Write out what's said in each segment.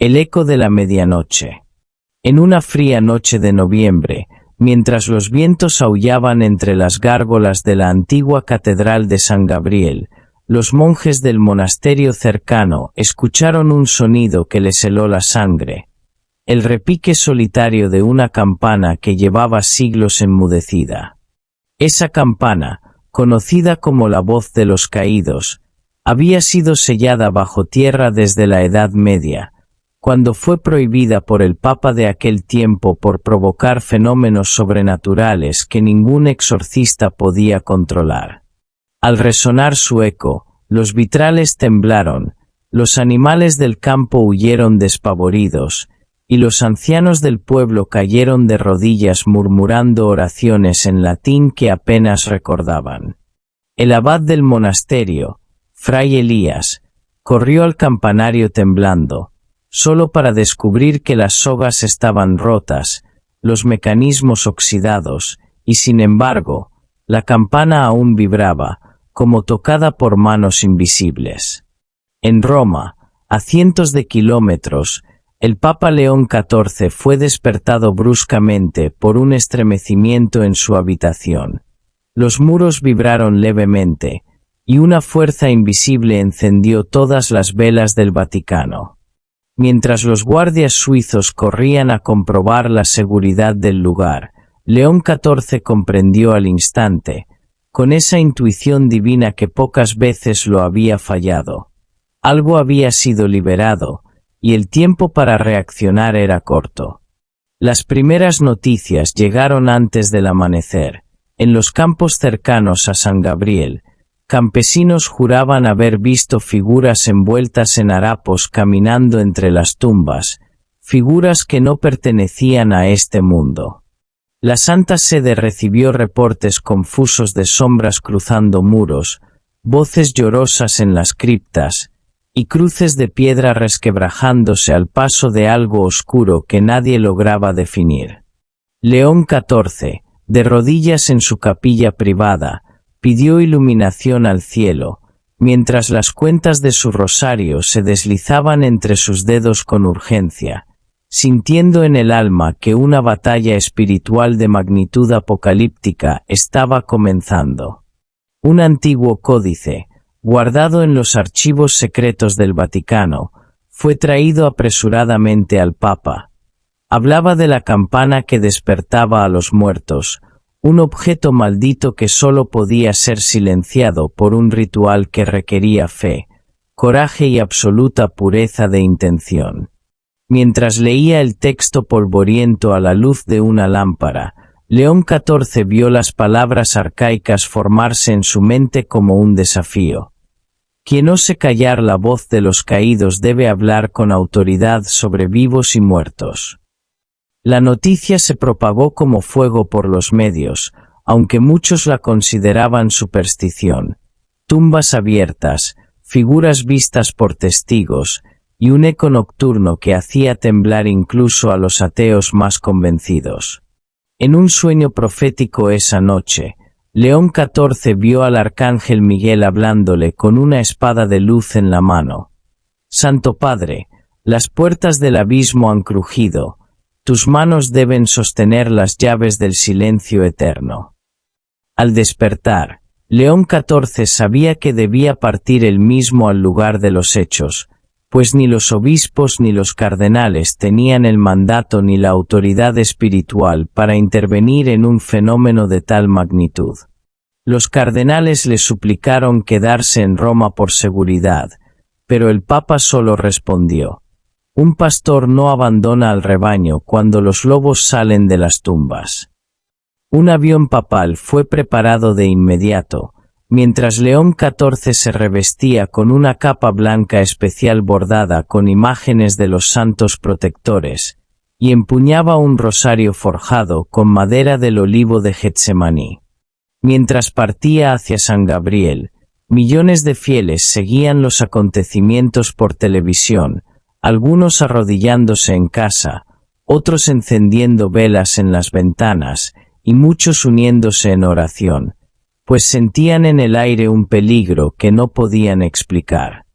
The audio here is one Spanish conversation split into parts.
El eco de la medianoche. En una fría noche de noviembre, mientras los vientos aullaban entre las gárgolas de la antigua catedral de San Gabriel, los monjes del monasterio cercano escucharon un sonido que les heló la sangre. El repique solitario de una campana que llevaba siglos enmudecida. Esa campana, conocida como la voz de los caídos, había sido sellada bajo tierra desde la Edad Media, cuando fue prohibida por el Papa de aquel tiempo por provocar fenómenos sobrenaturales que ningún exorcista podía controlar. Al resonar su eco, los vitrales temblaron, los animales del campo huyeron despavoridos, y los ancianos del pueblo cayeron de rodillas murmurando oraciones en latín que apenas recordaban. El abad del monasterio, Fray Elías, corrió al campanario temblando, solo para descubrir que las sogas estaban rotas, los mecanismos oxidados, y sin embargo, la campana aún vibraba, como tocada por manos invisibles. En Roma, a cientos de kilómetros, el Papa León XIV fue despertado bruscamente por un estremecimiento en su habitación. Los muros vibraron levemente, y una fuerza invisible encendió todas las velas del Vaticano. Mientras los guardias suizos corrían a comprobar la seguridad del lugar, León XIV comprendió al instante, con esa intuición divina que pocas veces lo había fallado. Algo había sido liberado, y el tiempo para reaccionar era corto. Las primeras noticias llegaron antes del amanecer. En los campos cercanos a San Gabriel, campesinos juraban haber visto figuras envueltas en harapos caminando entre las tumbas, figuras que no pertenecían a este mundo. La Santa Sede recibió reportes confusos de sombras cruzando muros, voces llorosas en las criptas, y cruces de piedra resquebrajándose al paso de algo oscuro que nadie lograba definir. León XIV, de rodillas en su capilla privada, pidió iluminación al cielo, mientras las cuentas de su rosario se deslizaban entre sus dedos con urgencia, sintiendo en el alma que una batalla espiritual de magnitud apocalíptica estaba comenzando. Un antiguo códice, guardado en los archivos secretos del Vaticano, fue traído apresuradamente al Papa. Hablaba de la campana que despertaba a los muertos, un objeto maldito que solo podía ser silenciado por un ritual que requería fe, coraje y absoluta pureza de intención. Mientras leía el texto polvoriento a la luz de una lámpara, León XIV vio las palabras arcaicas formarse en su mente como un desafío. Quien ose callar la voz de los caídos debe hablar con autoridad sobre vivos y muertos. La noticia se propagó como fuego por los medios, aunque muchos la consideraban superstición. Tumbas abiertas, figuras vistas por testigos, y un eco nocturno que hacía temblar incluso a los ateos más convencidos. En un sueño profético esa noche, León XIV vio al arcángel Miguel hablándole con una espada de luz en la mano. Santo Padre, las puertas del abismo han crujido, tus manos deben sostener las llaves del silencio eterno. Al despertar, León XIV sabía que debía partir él mismo al lugar de los hechos, pues ni los obispos ni los cardenales tenían el mandato ni la autoridad espiritual para intervenir en un fenómeno de tal magnitud. Los cardenales le suplicaron quedarse en Roma por seguridad, pero el Papa solo respondió: un pastor no abandona al rebaño cuando los lobos salen de las tumbas. Un avión papal fue preparado de inmediato, mientras León XIV se revestía con una capa blanca especial bordada con imágenes de los santos protectores, y empuñaba un rosario forjado con madera del olivo de Getsemaní. Mientras partía hacia San Gabriel, millones de fieles seguían los acontecimientos por televisión, algunos arrodillándose en casa, otros encendiendo velas en las ventanas, y muchos uniéndose en oración, pues sentían en el aire un peligro que no podían explicar.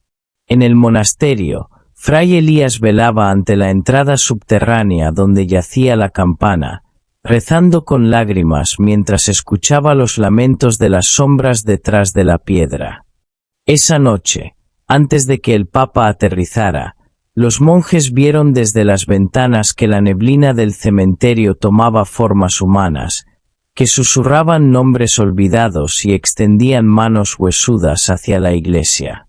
En el monasterio, Fray Elías velaba ante la entrada subterránea donde yacía la campana, rezando con lágrimas mientras escuchaba los lamentos de las sombras detrás de la piedra. Esa noche, antes de que el Papa aterrizara, los monjes vieron desde las ventanas que la neblina del cementerio tomaba formas humanas, que susurraban nombres olvidados y extendían manos huesudas hacia la iglesia.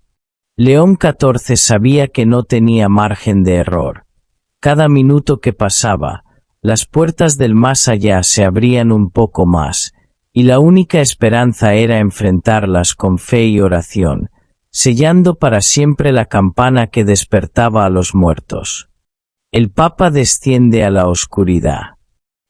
León XIV sabía que no tenía margen de error. Cada minuto que pasaba, las puertas del más allá se abrían un poco más, y la única esperanza era enfrentarlas con fe y oración, sellando para siempre la campana que despertaba a los muertos. El Papa desciende a la oscuridad.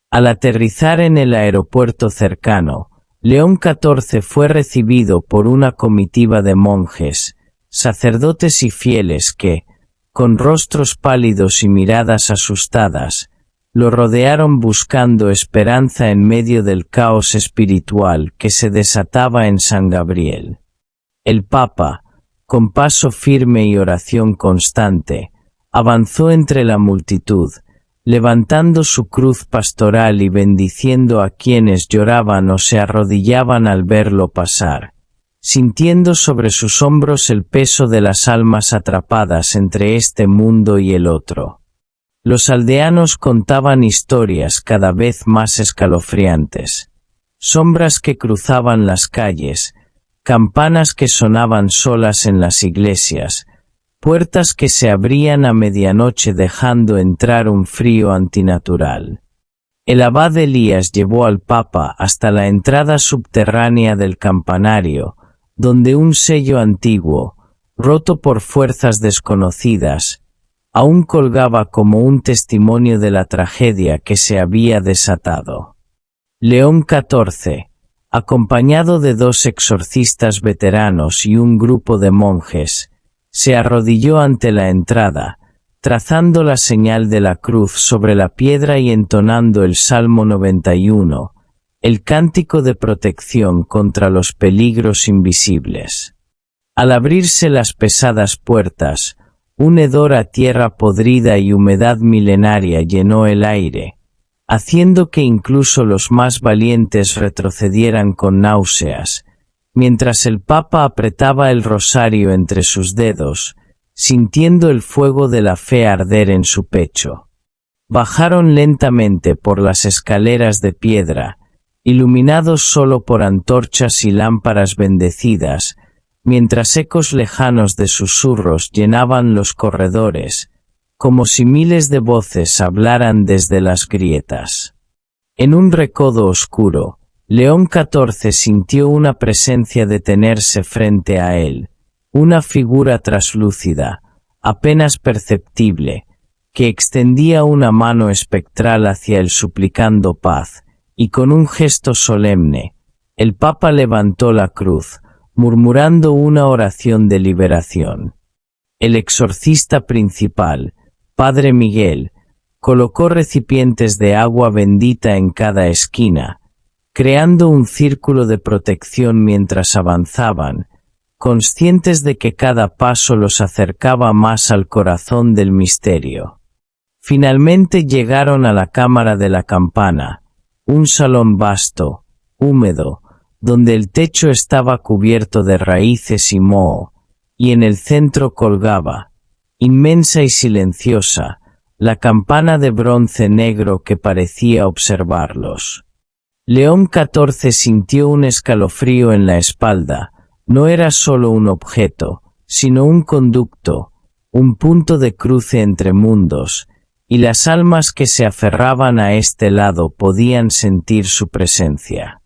Al aterrizar en el aeropuerto cercano, León XIV fue recibido por una comitiva de monjes, sacerdotes y fieles que, con rostros pálidos y miradas asustadas, lo rodearon buscando esperanza en medio del caos espiritual que se desataba en San Gabriel. El Papa, con paso firme y oración constante, avanzó entre la multitud, levantando su cruz pastoral y bendiciendo a quienes lloraban o se arrodillaban al verlo pasar, sintiendo sobre sus hombros el peso de las almas atrapadas entre este mundo y el otro. Los aldeanos contaban historias cada vez más escalofriantes, sombras que cruzaban las calles, campanas que sonaban solas en las iglesias, puertas que se abrían a medianoche dejando entrar un frío antinatural. El abad Elías llevó al Papa hasta la entrada subterránea del campanario, donde un sello antiguo, roto por fuerzas desconocidas, aún colgaba como un testimonio de la tragedia que se había desatado. León XIV, acompañado de 2 exorcistas veteranos y un grupo de monjes, se arrodilló ante la entrada, trazando la señal de la cruz sobre la piedra y entonando el Salmo 91, el cántico de protección contra los peligros invisibles. Al abrirse las pesadas puertas, un hedor a tierra podrida y humedad milenaria llenó el aire, haciendo que incluso los más valientes retrocedieran con náuseas, mientras el Papa apretaba el rosario entre sus dedos, sintiendo el fuego de la fe arder en su pecho. Bajaron lentamente por las escaleras de piedra, iluminados solo por antorchas y lámparas bendecidas, mientras ecos lejanos de susurros llenaban los corredores, como si miles de voces hablaran desde las grietas. En un recodo oscuro, León XIV sintió una presencia detenerse frente a él, una figura traslúcida, apenas perceptible, que extendía una mano espectral hacia él suplicando paz, y con un gesto solemne, el Papa levantó la cruz, murmurando una oración de liberación. El exorcista principal, Padre Miguel, colocó recipientes de agua bendita en cada esquina, creando un círculo de protección mientras avanzaban, conscientes de que cada paso los acercaba más al corazón del misterio. Finalmente llegaron a la cámara de la campana, un salón vasto, húmedo, donde el techo estaba cubierto de raíces y moho, y en el centro colgaba, inmensa y silenciosa, la campana de bronce negro que parecía observarlos. León XIV sintió un escalofrío en la espalda. No era solo un objeto, sino un conducto, un punto de cruce entre mundos, y las almas que se aferraban a este lado podían sentir su presencia.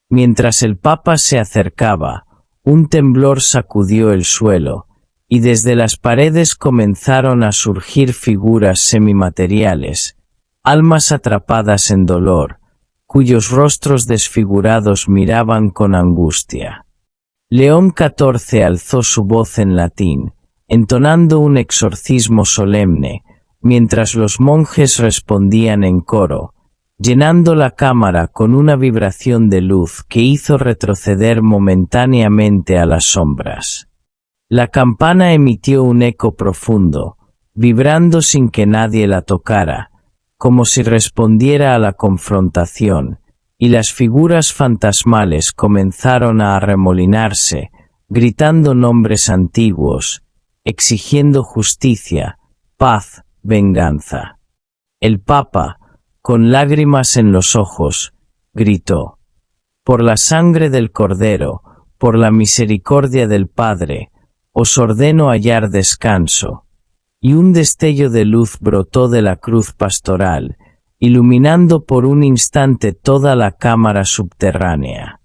Mientras el Papa se acercaba, un temblor sacudió el suelo, y desde las paredes comenzaron a surgir figuras semimateriales, almas atrapadas en dolor, cuyos rostros desfigurados miraban con angustia. León XIV alzó su voz en latín, entonando un exorcismo solemne, mientras los monjes respondían en coro, llenando la cámara con una vibración de luz que hizo retroceder momentáneamente a las sombras. La campana emitió un eco profundo, vibrando sin que nadie la tocara, como si respondiera a la confrontación, y las figuras fantasmales comenzaron a arremolinarse, gritando nombres antiguos, exigiendo justicia, paz, venganza. El Papa, con lágrimas en los ojos, gritó: «Por la sangre del Cordero, por la misericordia del Padre, os ordeno hallar descanso». Y un destello de luz brotó de la cruz pastoral, iluminando por un instante toda la cámara subterránea.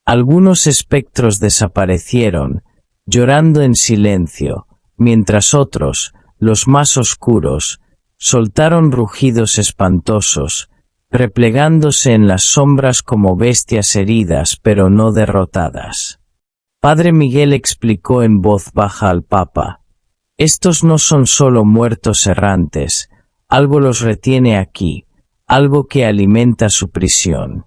Algunos espectros desaparecieron, llorando en silencio, mientras otros, los más oscuros, soltaron rugidos espantosos, replegándose en las sombras como bestias heridas pero no derrotadas. Padre Miguel explicó en voz baja al Papa: «Estos no son solo muertos errantes, algo los retiene aquí, algo que alimenta su prisión».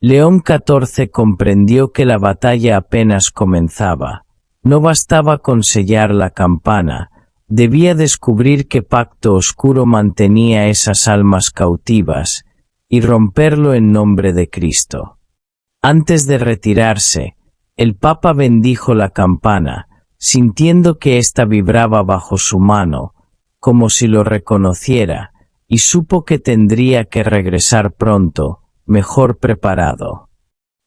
León XIV comprendió que la batalla apenas comenzaba. No bastaba con sellar la campana, debía descubrir qué pacto oscuro mantenía esas almas cautivas, y romperlo en nombre de Cristo. Antes de retirarse, el Papa bendijo la campana, sintiendo que ésta vibraba bajo su mano, como si lo reconociera, y supo que tendría que regresar pronto, mejor preparado.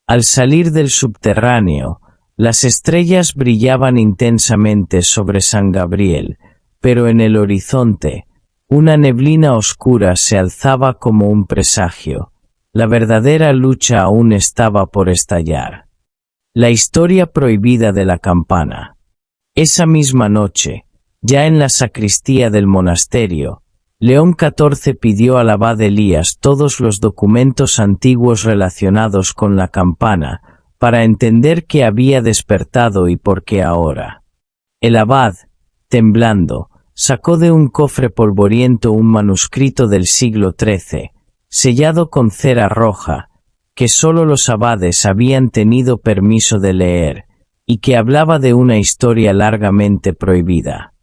Al salir del subterráneo, las estrellas brillaban intensamente sobre San Gabriel, pero en el horizonte, una neblina oscura se alzaba como un presagio. La verdadera lucha aún estaba por estallar. La historia prohibida de la campana. Esa misma noche, ya en la sacristía del monasterio, León XIV pidió al abad Elías todos los documentos antiguos relacionados con la campana, para entender qué había despertado y por qué ahora. El abad, temblando, sacó de un cofre polvoriento un manuscrito del siglo XIII, sellado con cera roja, que sólo los abades habían tenido permiso de leer, y que hablaba de una historia largamente prohibida.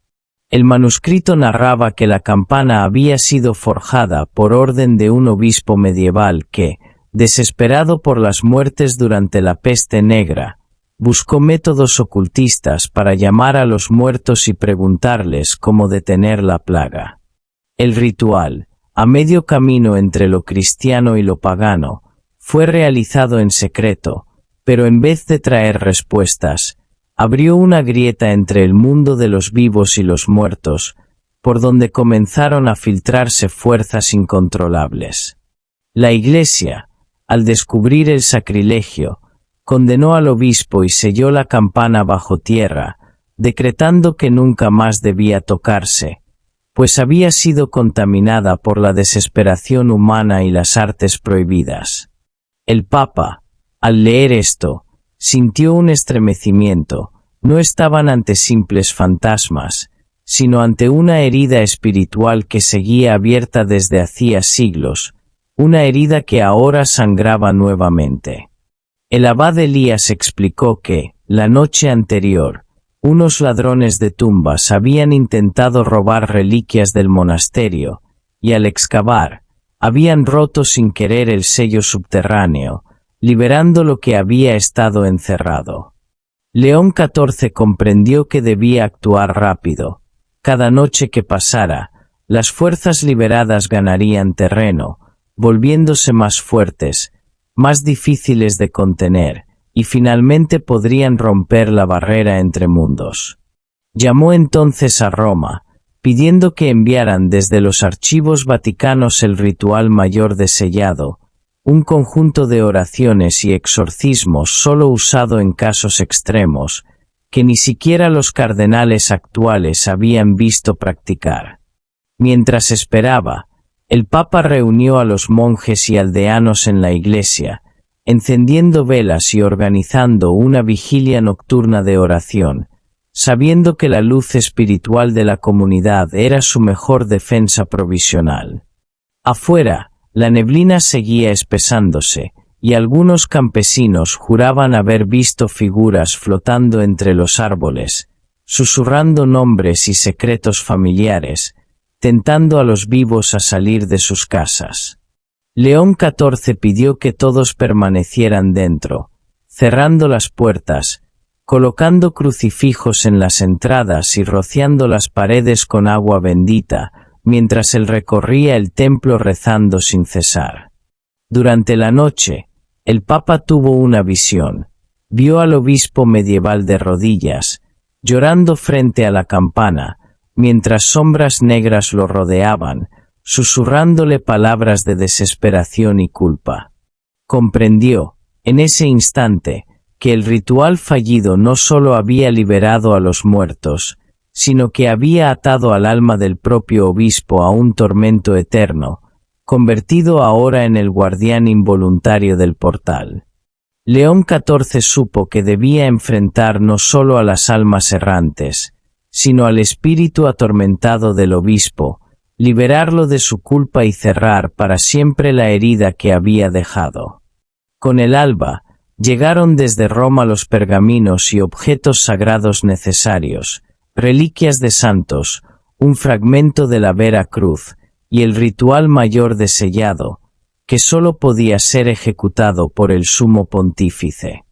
El manuscrito narraba que la campana había sido forjada por orden de un obispo medieval que, desesperado por las muertes durante la peste negra, buscó métodos ocultistas para llamar a los muertos y preguntarles cómo detener la plaga. El ritual, a medio camino entre lo cristiano y lo pagano, fue realizado en secreto, pero en vez de traer respuestas, abrió una grieta entre el mundo de los vivos y los muertos, por donde comenzaron a filtrarse fuerzas incontrolables. La Iglesia, al descubrir el sacrilegio, condenó al obispo y selló la campana bajo tierra, decretando que nunca más debía tocarse, pues había sido contaminada por la desesperación humana y las artes prohibidas. El Papa, al leer esto, sintió un estremecimiento. No estaban ante simples fantasmas, sino ante una herida espiritual que seguía abierta desde hacía siglos, una herida que ahora sangraba nuevamente. El abad Elías explicó que, la noche anterior, unos ladrones de tumbas habían intentado robar reliquias del monasterio, y al excavar, habían roto sin querer el sello subterráneo, liberando lo que había estado encerrado. León XIV comprendió que debía actuar rápido. Cada noche que pasara, las fuerzas liberadas ganarían terreno, volviéndose más fuertes, más difíciles de contener, y finalmente podrían romper la barrera entre mundos. Llamó entonces a Roma, pidiendo que enviaran desde los archivos vaticanos el ritual mayor de sellado, un conjunto de oraciones y exorcismos solo usado en casos extremos, que ni siquiera los cardenales actuales habían visto practicar. Mientras esperaba, el Papa reunió a los monjes y aldeanos en la iglesia, encendiendo velas y organizando una vigilia nocturna de oración, sabiendo que la luz espiritual de la comunidad era su mejor defensa provisional. Afuera, la neblina seguía espesándose, y algunos campesinos juraban haber visto figuras flotando entre los árboles, susurrando nombres y secretos familiares, tentando a los vivos a salir de sus casas. León XIV pidió que todos permanecieran dentro, cerrando las puertas, colocando crucifijos en las entradas y rociando las paredes con agua bendita, mientras él recorría el templo rezando sin cesar. Durante la noche, el Papa tuvo una visión. Vio al obispo medieval de rodillas, llorando frente a la campana, mientras sombras negras lo rodeaban, susurrándole palabras de desesperación y culpa. Comprendió, en ese instante, que el ritual fallido no solo había liberado a los muertos, sino que había atado al alma del propio obispo a un tormento eterno, convertido ahora en el guardián involuntario del portal. León XIV supo que debía enfrentar no solo a las almas errantes, sino al espíritu atormentado del obispo, liberarlo de su culpa y cerrar para siempre la herida que había dejado. Con el alba, llegaron desde Roma los pergaminos y objetos sagrados necesarios, reliquias de santos, un fragmento de la Vera Cruz, y el ritual mayor de sellado, que sólo podía ser ejecutado por el sumo pontífice.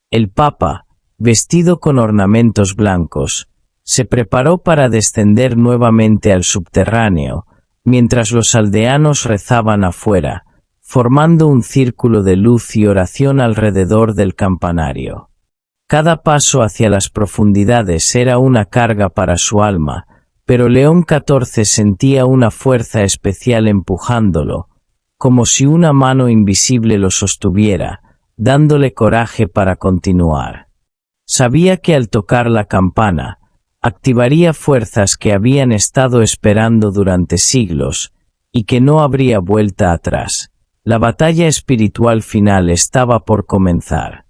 El Papa, vestido con ornamentos blancos, se preparó para descender nuevamente al subterráneo, mientras los aldeanos rezaban afuera, formando un círculo de luz y oración alrededor del campanario. Cada paso hacia las profundidades era una carga para su alma, pero León XIV sentía una fuerza especial empujándolo, como si una mano invisible lo sostuviera, dándole coraje para continuar. Sabía que al tocar la campana, activaría fuerzas que habían estado esperando durante siglos, y que no habría vuelta atrás. La batalla espiritual final estaba por comenzar.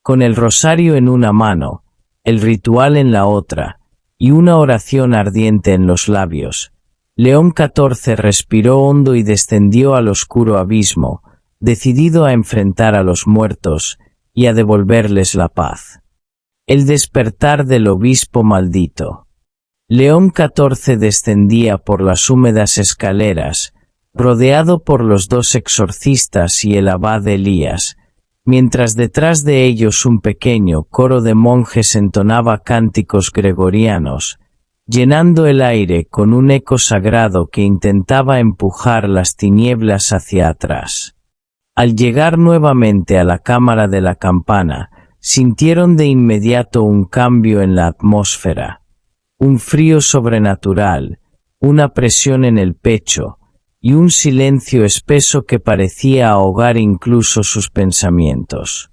Con el rosario en una mano, el ritual en la otra, y una oración ardiente en los labios, León XIV respiró hondo y descendió al oscuro abismo, decidido a enfrentar a los muertos y a devolverles la paz. El despertar del obispo maldito. León XIV descendía por las húmedas escaleras, rodeado por los dos exorcistas y el abad Elías, mientras detrás de ellos un pequeño coro de monjes entonaba cánticos gregorianos, llenando el aire con un eco sagrado que intentaba empujar las tinieblas hacia atrás. Al llegar nuevamente a la cámara de la campana, sintieron de inmediato un cambio en la atmósfera, un frío sobrenatural, una presión en el pecho, y un silencio espeso que parecía ahogar incluso sus pensamientos.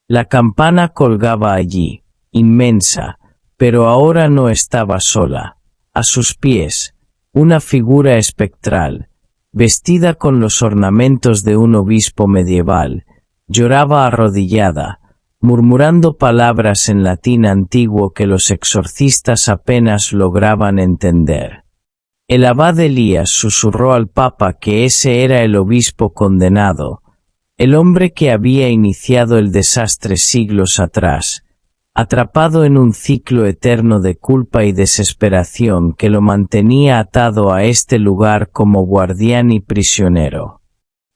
La campana colgaba allí, inmensa, pero ahora no estaba sola. A sus pies, una figura espectral, vestida con los ornamentos de un obispo medieval, lloraba arrodillada, murmurando palabras en latín antiguo que los exorcistas apenas lograban entender. El abad Elías susurró al Papa que ese era el obispo condenado, el hombre que había iniciado el desastre siglos atrás, atrapado en un ciclo eterno de culpa y desesperación que lo mantenía atado a este lugar como guardián y prisionero.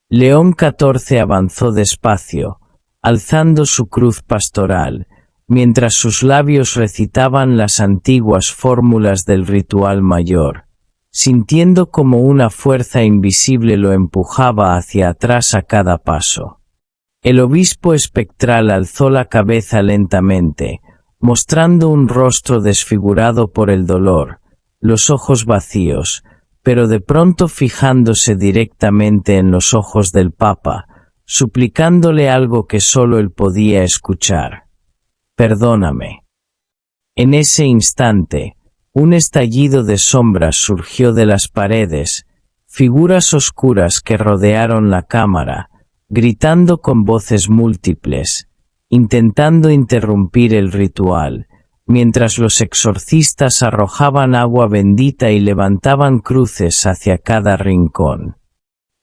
León XIV avanzó despacio, alzando su cruz pastoral, mientras sus labios recitaban las antiguas fórmulas del ritual mayor, sintiendo como una fuerza invisible lo empujaba hacia atrás a cada paso. El obispo espectral alzó la cabeza lentamente, mostrando un rostro desfigurado por el dolor, los ojos vacíos, pero de pronto fijándose directamente en los ojos del Papa, suplicándole algo que sólo él podía escuchar. «Perdóname». En ese instante, un estallido de sombras surgió de las paredes, figuras oscuras que rodearon la cámara, gritando con voces múltiples, intentando interrumpir el ritual, mientras los exorcistas arrojaban agua bendita y levantaban cruces hacia cada rincón.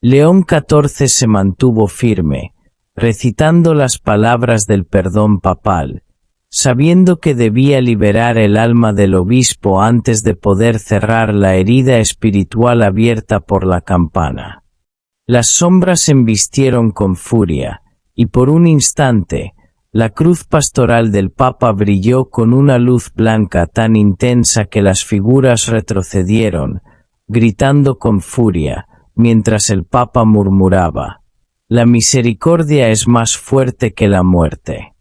León XIV se mantuvo firme, recitando las palabras del perdón papal, sabiendo que debía liberar el alma del obispo antes de poder cerrar la herida espiritual abierta por la campana. Las sombras embistieron con furia, y por un instante, la cruz pastoral del Papa brilló con una luz blanca tan intensa que las figuras retrocedieron, gritando con furia, mientras el Papa murmuraba: «La misericordia es más fuerte que la muerte».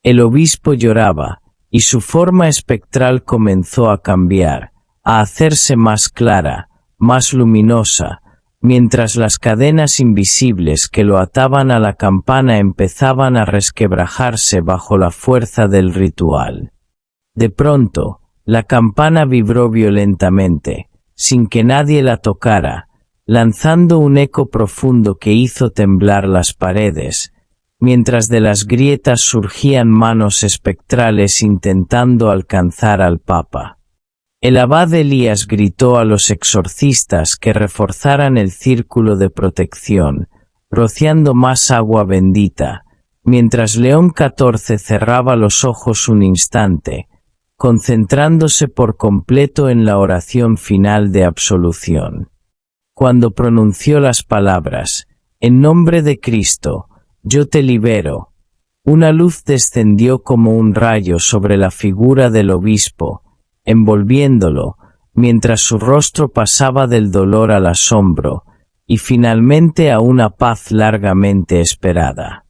El obispo lloraba, y su forma espectral comenzó a cambiar, a hacerse más clara, más luminosa, mientras las cadenas invisibles que lo ataban a la campana empezaban a resquebrajarse bajo la fuerza del ritual. De pronto, la campana vibró violentamente, sin que nadie la tocara, lanzando un eco profundo que hizo temblar las paredes, mientras de las grietas surgían manos espectrales intentando alcanzar al Papa. El abad Elías gritó a los exorcistas que reforzaran el círculo de protección, rociando más agua bendita, mientras León XIV cerraba los ojos un instante, concentrándose por completo en la oración final de absolución. Cuando pronunció las palabras: «En nombre de Cristo, yo te libero», una luz descendió como un rayo sobre la figura del obispo, envolviéndolo, mientras su rostro pasaba del dolor al asombro, y finalmente a una paz largamente esperada.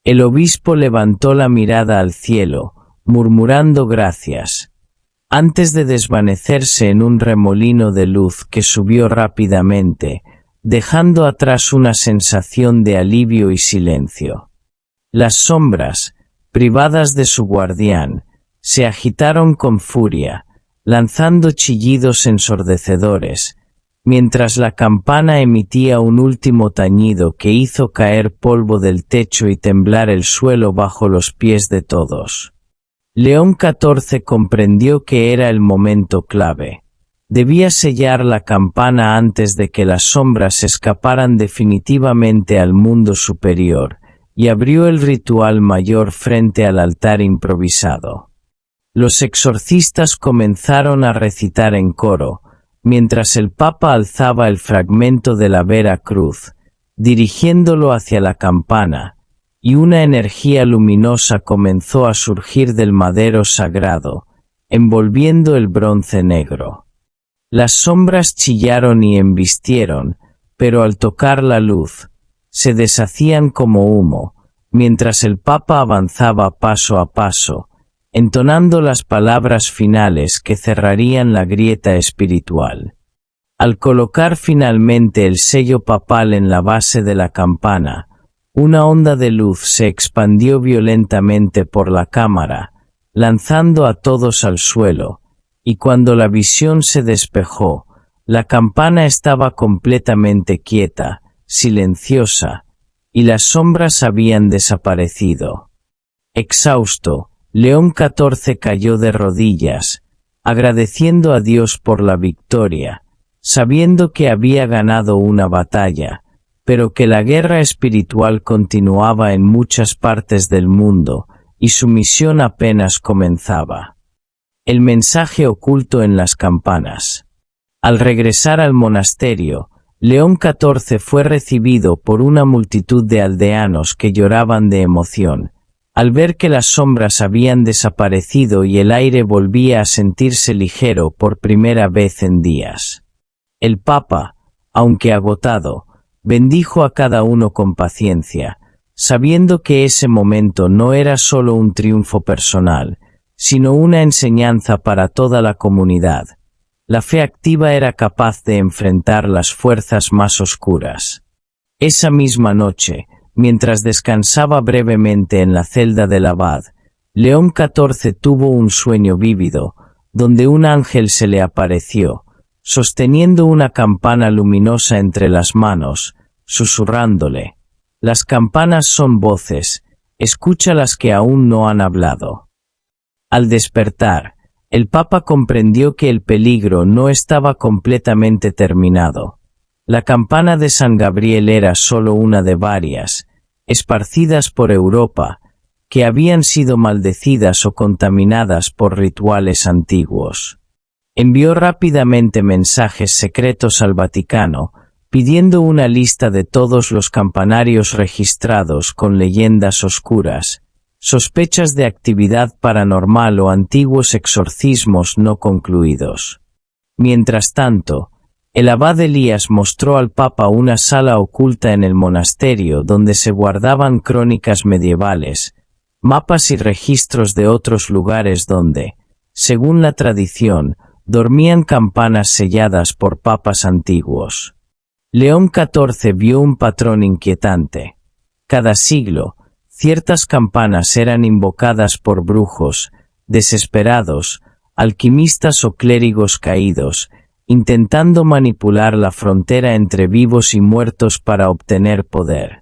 El obispo levantó la mirada al cielo, murmurando gracias, antes de desvanecerse en un remolino de luz que subió rápidamente, dejando atrás una sensación de alivio y silencio. Las sombras, privadas de su guardián, se agitaron con furia, lanzando chillidos ensordecedores, mientras la campana emitía un último tañido que hizo caer polvo del techo y temblar el suelo bajo los pies de todos. León XIV comprendió que era el momento clave. Debía sellar la campana antes de que las sombras escaparan definitivamente al mundo superior, y abrió el ritual mayor frente al altar improvisado. Los exorcistas comenzaron a recitar en coro, mientras el Papa alzaba el fragmento de la Vera Cruz, dirigiéndolo hacia la campana, y una energía luminosa comenzó a surgir del madero sagrado, envolviendo el bronce negro. Las sombras chillaron y embistieron, pero al tocar la luz, se deshacían como humo, mientras el Papa avanzaba paso a paso, entonando las palabras finales que cerrarían la grieta espiritual. Al colocar finalmente el sello papal en la base de la campana, una onda de luz se expandió violentamente por la cámara, lanzando a todos al suelo, y cuando la visión se despejó, la campana estaba completamente quieta, silenciosa, y las sombras habían desaparecido. Exhausto, León XIV cayó de rodillas, agradeciendo a Dios por la victoria, sabiendo que había ganado una batalla, pero que la guerra espiritual continuaba en muchas partes del mundo, y su misión apenas comenzaba. El mensaje oculto en las campanas. Al regresar al monasterio, León XIV fue recibido por una multitud de aldeanos que lloraban de emoción, al ver que las sombras habían desaparecido y el aire volvía a sentirse ligero por primera vez en días. El Papa, aunque agotado, bendijo a cada uno con paciencia, sabiendo que ese momento no era solo un triunfo personal, sino una enseñanza para toda la comunidad. La fe activa era capaz de enfrentar las fuerzas más oscuras. Esa misma noche, mientras descansaba brevemente en la celda del abad, León XIV tuvo un sueño vívido, donde un ángel se le apareció, sosteniendo una campana luminosa entre las manos, susurrándole: «Las campanas son voces, escucha las que aún no han hablado». Al despertar, el Papa comprendió que el peligro no estaba completamente terminado. La campana de San Gabriel era solo una de varias, esparcidas por Europa, que habían sido maldecidas o contaminadas por rituales antiguos. Envió rápidamente mensajes secretos al Vaticano, pidiendo una lista de todos los campanarios registrados con leyendas oscuras, sospechas de actividad paranormal o antiguos exorcismos no concluidos. Mientras tanto, el abad Elías mostró al Papa una sala oculta en el monasterio donde se guardaban crónicas medievales, mapas y registros de otros lugares donde, según la tradición, dormían campanas selladas por papas antiguos. León XIV vio un patrón inquietante. Cada siglo, ciertas campanas eran invocadas por brujos, desesperados, alquimistas o clérigos caídos, intentando manipular la frontera entre vivos y muertos para obtener poder.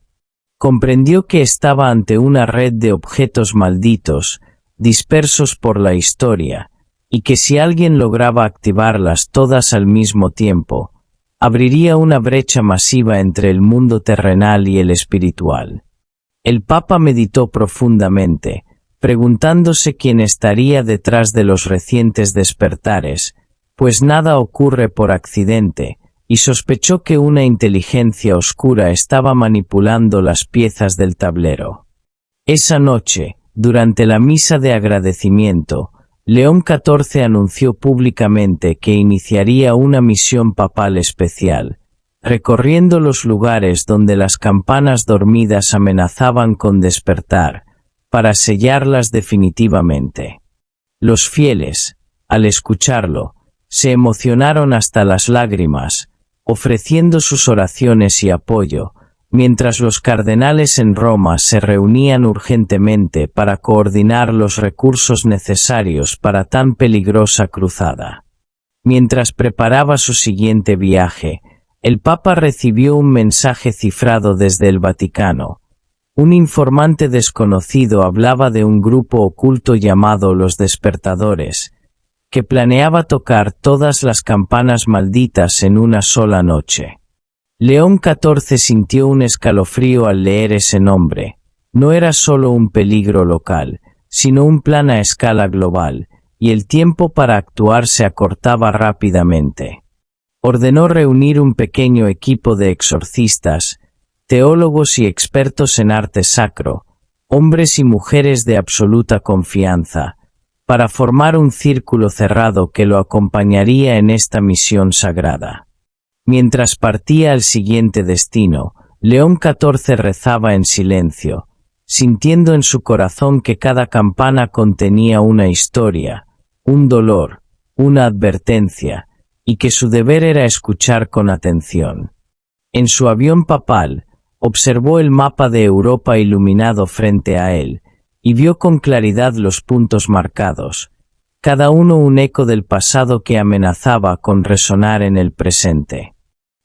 Comprendió que estaba ante una red de objetos malditos, dispersos por la historia, y que si alguien lograba activarlas todas al mismo tiempo, abriría una brecha masiva entre el mundo terrenal y el espiritual. El Papa meditó profundamente, preguntándose quién estaría detrás de los recientes despertares, pues nada ocurre por accidente, y sospechó que una inteligencia oscura estaba manipulando las piezas del tablero. Esa noche, durante la misa de agradecimiento, León XIV anunció públicamente que iniciaría una misión papal especial, recorriendo los lugares donde las campanas dormidas amenazaban con despertar, para sellarlas definitivamente. Los fieles, al escucharlo, se emocionaron hasta las lágrimas, ofreciendo sus oraciones y apoyo, mientras los cardenales en Roma se reunían urgentemente para coordinar los recursos necesarios para tan peligrosa cruzada. Mientras preparaba su siguiente viaje, el Papa recibió un mensaje cifrado desde el Vaticano. Un informante desconocido hablaba de un grupo oculto llamado los Despertadores, que planeaba tocar todas las campanas malditas en una sola noche. León XIV sintió un escalofrío al leer ese nombre. No era solo un peligro local, sino un plan a escala global, y el tiempo para actuar se acortaba rápidamente. Ordenó reunir un pequeño equipo de exorcistas, teólogos y expertos en arte sacro, hombres y mujeres de absoluta confianza, para formar un círculo cerrado que lo acompañaría en esta misión sagrada. Mientras partía al siguiente destino, León XIV rezaba en silencio, sintiendo en su corazón que cada campana contenía una historia, un dolor, una advertencia, y que su deber era escuchar con atención. En su avión papal, observó el mapa de Europa iluminado frente a él, y vio con claridad los puntos marcados, cada uno un eco del pasado que amenazaba con resonar en el presente.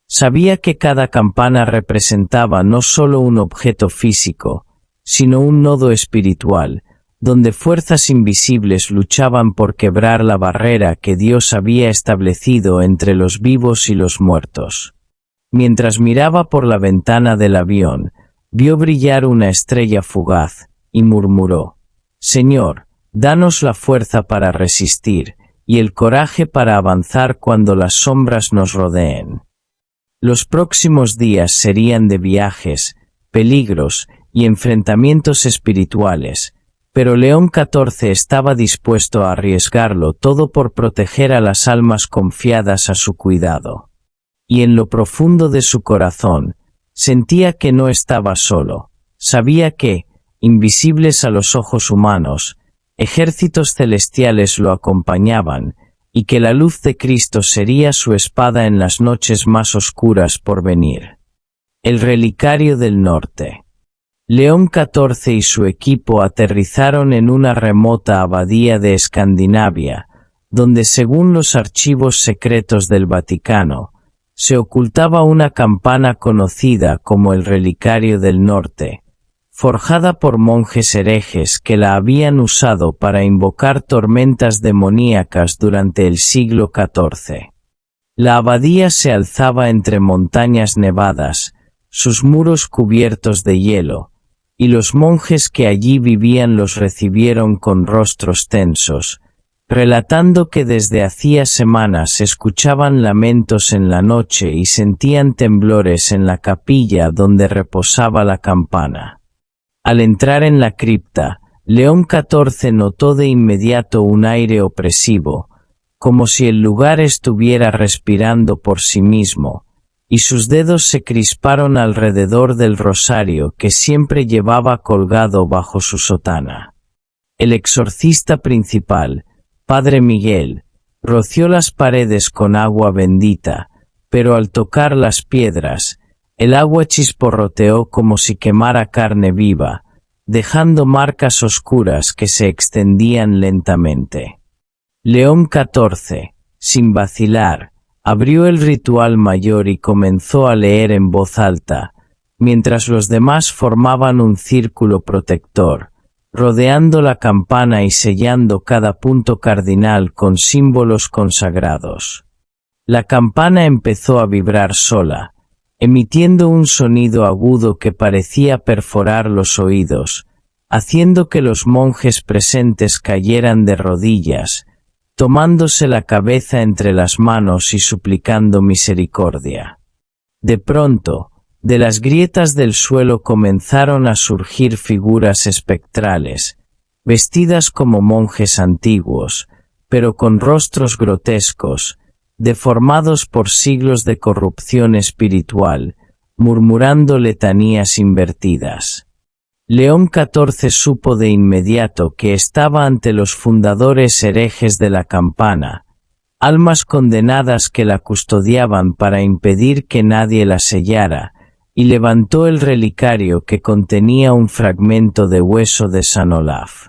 Sabía que cada campana representaba no solo un objeto físico, sino un nodo espiritual, donde fuerzas invisibles luchaban por quebrar la barrera que Dios había establecido entre los vivos y los muertos. Mientras miraba por la ventana del avión, vio brillar una estrella fugaz, y murmuró: «Señor, danos la fuerza para resistir, y el coraje para avanzar cuando las sombras nos rodeen». Los próximos días serían de viajes, peligros y enfrentamientos espirituales, pero León XIV estaba dispuesto a arriesgarlo todo por proteger a las almas confiadas a su cuidado. Y en lo profundo de su corazón, sentía que no estaba solo. Sabía que, invisibles a los ojos humanos, ejércitos celestiales lo acompañaban, y que la luz de Cristo sería su espada en las noches más oscuras por venir. El relicario del norte. León XIV y su equipo aterrizaron en una remota abadía de Escandinavia, donde según los archivos secretos del Vaticano, se ocultaba una campana conocida como el Relicario del Norte, forjada por monjes herejes que la habían usado para invocar tormentas demoníacas durante el siglo XIV. La abadía se alzaba entre montañas nevadas, sus muros cubiertos de hielo, y los monjes que allí vivían los recibieron con rostros tensos, relatando que desde hacía semanas escuchaban lamentos en la noche y sentían temblores en la capilla donde reposaba la campana. Al entrar en la cripta, León XIV notó de inmediato un aire opresivo, como si el lugar estuviera respirando por sí mismo, y sus dedos se crisparon alrededor del rosario que siempre llevaba colgado bajo su sotana. El exorcista principal, Padre Miguel, roció las paredes con agua bendita, pero al tocar las piedras, el agua chisporroteó como si quemara carne viva, dejando marcas oscuras que se extendían lentamente. León XIV, sin vacilar, abrió el ritual mayor y comenzó a leer en voz alta, mientras los demás formaban un círculo protector, rodeando la campana y sellando cada punto cardinal con símbolos consagrados. La campana empezó a vibrar sola, emitiendo un sonido agudo que parecía perforar los oídos, haciendo que los monjes presentes cayeran de rodillas, tomándose la cabeza entre las manos y suplicando misericordia. De pronto, de las grietas del suelo comenzaron a surgir figuras espectrales, vestidas como monjes antiguos, pero con rostros grotescos, deformados por siglos de corrupción espiritual, murmurando letanías invertidas. León XIV supo de inmediato que estaba ante los fundadores herejes de la campana, almas condenadas que la custodiaban para impedir que nadie la sellara, y levantó el relicario que contenía un fragmento de hueso de San Olaf.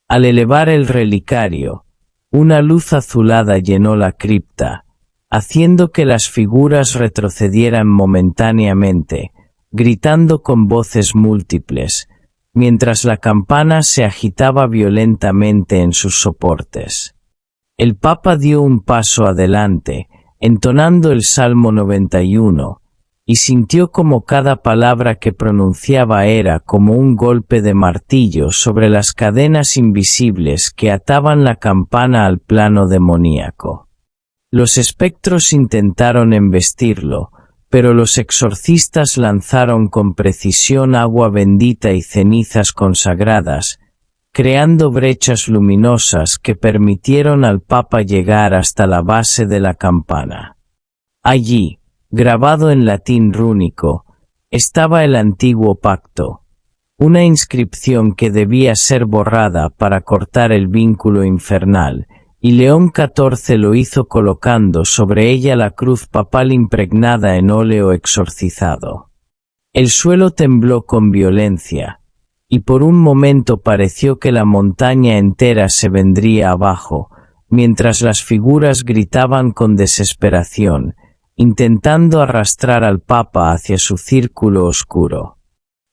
Al elevar el relicario, una luz azulada llenó la cripta, haciendo que las figuras retrocedieran momentáneamente, gritando con voces múltiples, mientras la campana se agitaba violentamente en sus soportes. El Papa dio un paso adelante, entonando el Salmo 91, y sintió como cada palabra que pronunciaba era como un golpe de martillo sobre las cadenas invisibles que ataban la campana al plano demoníaco. Los espectros intentaron embestirlo, pero los exorcistas lanzaron con precisión agua bendita y cenizas consagradas, creando brechas luminosas que permitieron al Papa llegar hasta la base de la campana. Allí, grabado en latín rúnico, estaba el antiguo pacto, una inscripción que debía ser borrada para cortar el vínculo infernal, y León XIV lo hizo colocando sobre ella la cruz papal impregnada en óleo exorcizado. El suelo tembló con violencia, y por un momento pareció que la montaña entera se vendría abajo, mientras las figuras gritaban con desesperación, intentando arrastrar al Papa hacia su círculo oscuro.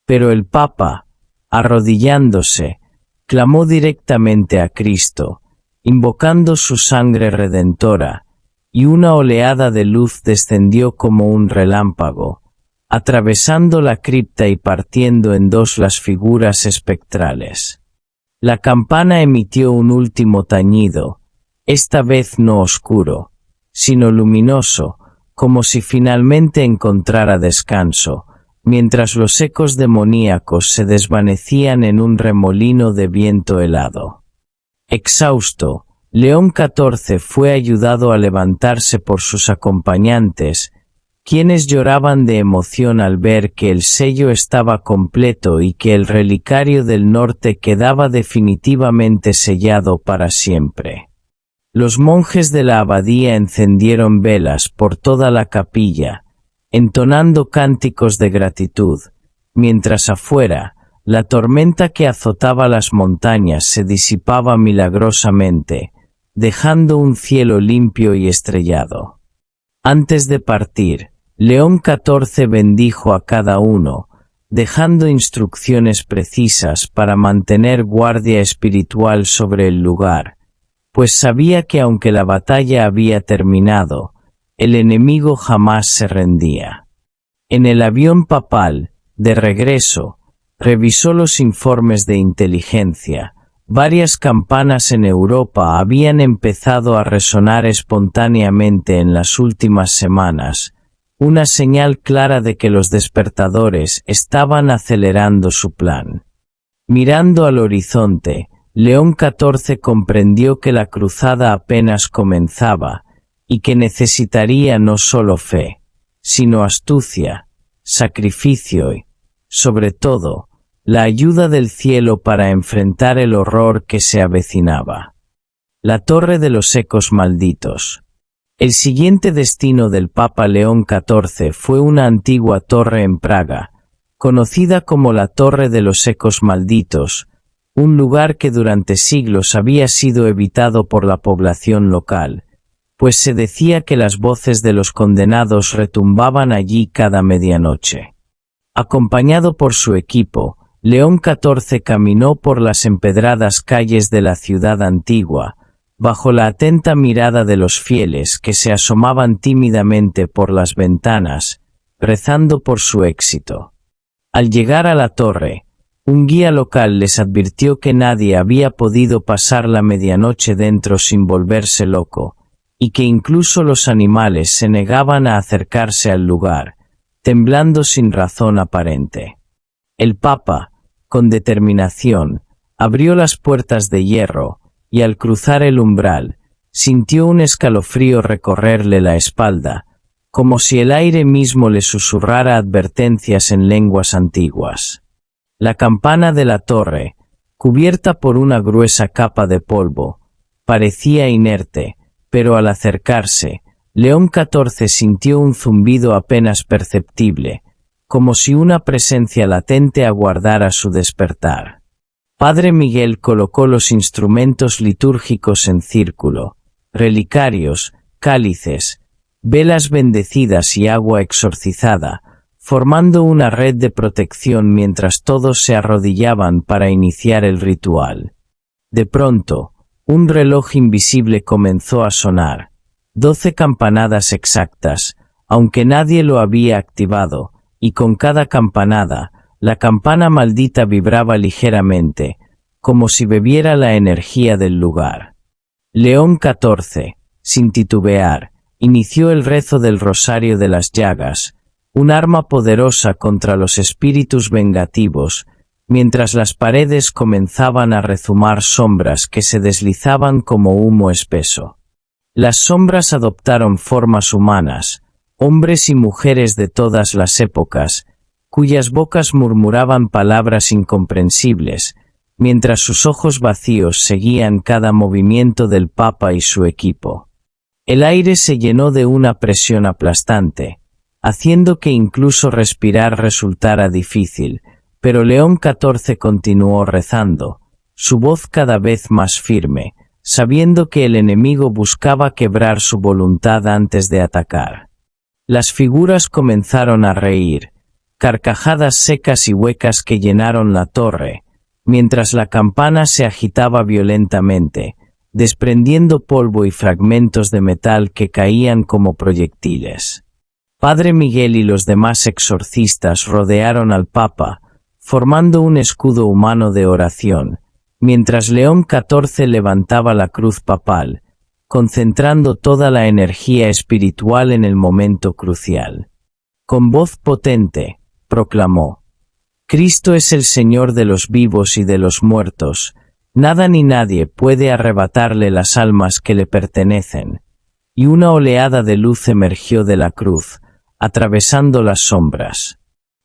Pero el Papa, arrodillándose, clamó directamente a Cristo, invocando su sangre redentora, y una oleada de luz descendió como un relámpago, atravesando la cripta y partiendo en dos las figuras espectrales. La campana emitió un último tañido, esta vez no oscuro, sino luminoso, como si finalmente encontrara descanso, mientras los ecos demoníacos se desvanecían en un remolino de viento helado. Exhausto, León XIV fue ayudado a levantarse por sus acompañantes, quienes lloraban de emoción al ver que el sello estaba completo y que el relicario del norte quedaba definitivamente sellado para siempre. Los monjes de la abadía encendieron velas por toda la capilla, entonando cánticos de gratitud, mientras afuera, la tormenta que azotaba las montañas se disipaba milagrosamente, dejando un cielo limpio y estrellado. Antes de partir, León XIV bendijo a cada uno, dejando instrucciones precisas para mantener guardia espiritual sobre el lugar, pues sabía que aunque la batalla había terminado, el enemigo jamás se rendía. En el avión papal, de regreso, Revisó los informes de inteligencia. Varias campanas en Europa habían empezado a resonar espontáneamente en las últimas semanas, una señal clara de que los despertadores estaban acelerando su plan. Mirando al horizonte, León XIV comprendió que la cruzada apenas comenzaba, y que necesitaría no solo fe, sino astucia, sacrificio y, sobre todo, la ayuda del cielo para enfrentar el horror que se avecinaba. La Torre de los Ecos Malditos. El siguiente destino del Papa León XIV fue una antigua torre en Praga, conocida como la Torre de los Ecos Malditos, un lugar que durante siglos había sido evitado por la población local, pues se decía que las voces de los condenados retumbaban allí cada medianoche. Acompañado por su equipo, León XIV caminó por las empedradas calles de la ciudad antigua, bajo la atenta mirada de los fieles que se asomaban tímidamente por las ventanas, rezando por su éxito. Al llegar a la torre, un guía local les advirtió que nadie había podido pasar la medianoche dentro sin volverse loco, y que incluso los animales se negaban a acercarse al lugar, temblando sin razón aparente. El Papa, con determinación, abrió las puertas de hierro, y al cruzar el umbral, sintió un escalofrío recorrerle la espalda, como si el aire mismo le susurrara advertencias en lenguas antiguas. La campana de la torre, cubierta por una gruesa capa de polvo, parecía inerte, pero al acercarse, León XIV sintió un zumbido apenas perceptible, como si una presencia latente aguardara su despertar. Padre Miguel colocó los instrumentos litúrgicos en círculo, relicarios, cálices, velas bendecidas y agua exorcizada, formando una red de protección mientras todos se arrodillaban para iniciar el ritual. De pronto, un reloj invisible comenzó a sonar, 12 campanadas exactas, aunque nadie lo había activado, y con cada campanada, la campana maldita vibraba ligeramente, como si bebiera la energía del lugar. León XIV, sin titubear, inició el rezo del Rosario de las Llagas, un arma poderosa contra los espíritus vengativos, mientras las paredes comenzaban a rezumar sombras que se deslizaban como humo espeso. Las sombras adoptaron formas humanas, hombres y mujeres de todas las épocas, cuyas bocas murmuraban palabras incomprensibles, mientras sus ojos vacíos seguían cada movimiento del Papa y su equipo. El aire se llenó de una presión aplastante, haciendo que incluso respirar resultara difícil, pero León XIV continuó rezando, su voz cada vez más firme, sabiendo que el enemigo buscaba quebrar su voluntad antes de atacar. Las figuras comenzaron a reír, carcajadas secas y huecas que llenaron la torre, mientras la campana se agitaba violentamente, desprendiendo polvo y fragmentos de metal que caían como proyectiles. Padre Miguel y los demás exorcistas rodearon al Papa, formando un escudo humano de oración, mientras León XIV levantaba la cruz papal, concentrando toda la energía espiritual en el momento crucial. Con voz potente, proclamó: «Cristo es el Señor de los vivos y de los muertos, nada ni nadie puede arrebatarle las almas que le pertenecen». Y una oleada de luz emergió de la cruz, atravesando las sombras.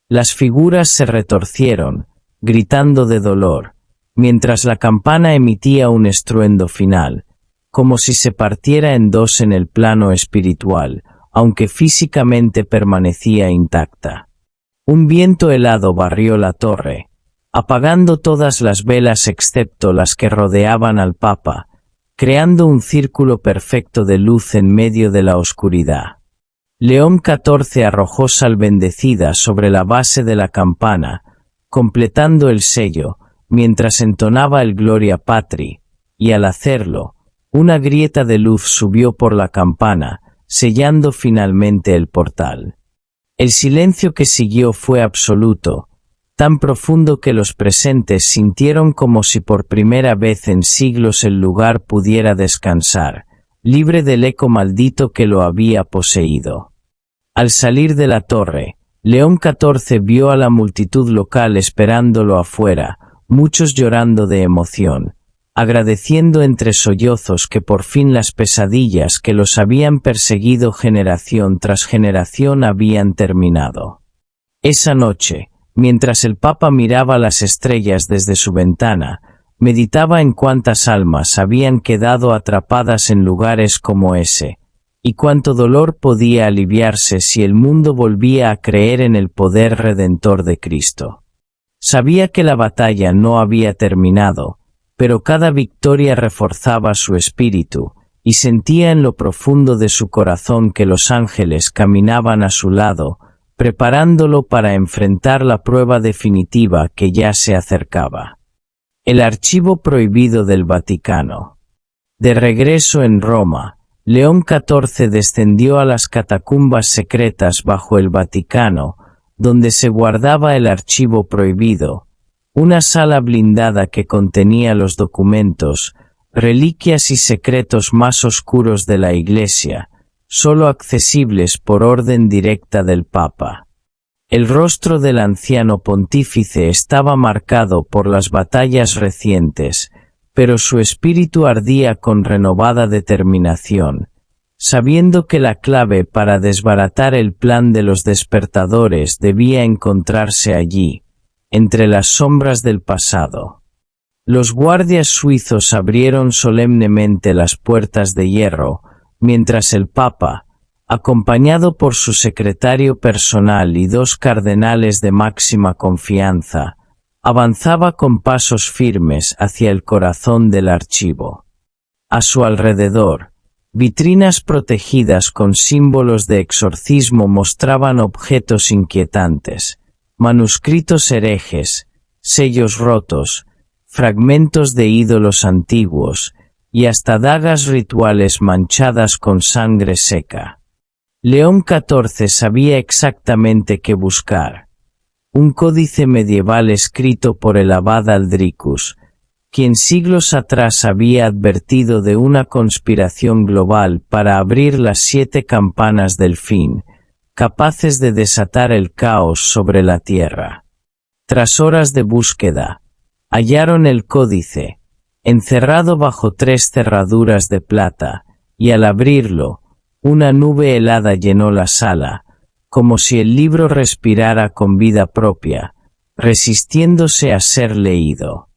Las figuras se retorcieron, gritando de dolor, mientras la campana emitía un estruendo final, como si se partiera en dos en el plano espiritual, aunque físicamente permanecía intacta. Un viento helado barrió la torre, apagando todas las velas excepto las que rodeaban al Papa, creando un círculo perfecto de luz en medio de la oscuridad. León XIV arrojó sal bendecida sobre la base de la campana, completando el sello, mientras entonaba el Gloria Patri, y al hacerlo, una grieta de luz subió por la campana, sellando finalmente el portal. El silencio que siguió fue absoluto, tan profundo que los presentes sintieron como si por primera vez en siglos el lugar pudiera descansar, libre del eco maldito que lo había poseído. Al salir de la torre, León XIV vio a la multitud local esperándolo afuera, muchos llorando de emoción, agradeciendo entre sollozos que por fin las pesadillas que los habían perseguido generación tras generación habían terminado. Esa noche, mientras el Papa miraba las estrellas desde su ventana, meditaba en cuántas almas habían quedado atrapadas en lugares como ese, y cuánto dolor podía aliviarse si el mundo volvía a creer en el poder redentor de Cristo. Sabía que la batalla no había terminado, pero cada victoria reforzaba su espíritu, y sentía en lo profundo de su corazón que los ángeles caminaban a su lado, preparándolo para enfrentar la prueba definitiva que ya se acercaba. El archivo prohibido del Vaticano. De regreso en Roma, León XIV descendió a las catacumbas secretas bajo el Vaticano, donde se guardaba el archivo prohibido, una sala blindada que contenía los documentos, reliquias y secretos más oscuros de la Iglesia, solo accesibles por orden directa del Papa. El rostro del anciano pontífice estaba marcado por las batallas recientes, pero su espíritu ardía con renovada determinación, sabiendo que la clave para desbaratar el plan de los despertadores debía encontrarse allí, entre las sombras del pasado. Los guardias suizos abrieron solemnemente las puertas de hierro, mientras el Papa, acompañado por su secretario personal y 2 cardenales de máxima confianza, avanzaba con pasos firmes hacia el corazón del archivo. A su alrededor, vitrinas protegidas con símbolos de exorcismo mostraban objetos inquietantes, manuscritos herejes, sellos rotos, fragmentos de ídolos antiguos, y hasta dagas rituales manchadas con sangre seca. León XIV sabía exactamente qué buscar. Un códice medieval escrito por el abad Aldricus, quien siglos atrás había advertido de una conspiración global para abrir las 7 campanas del fin, capaces de desatar el caos sobre la tierra. Tras horas de búsqueda, hallaron el códice, encerrado bajo 3 cerraduras de plata, y al abrirlo, una nube helada llenó la sala, como si el libro respirara con vida propia, resistiéndose a ser leído.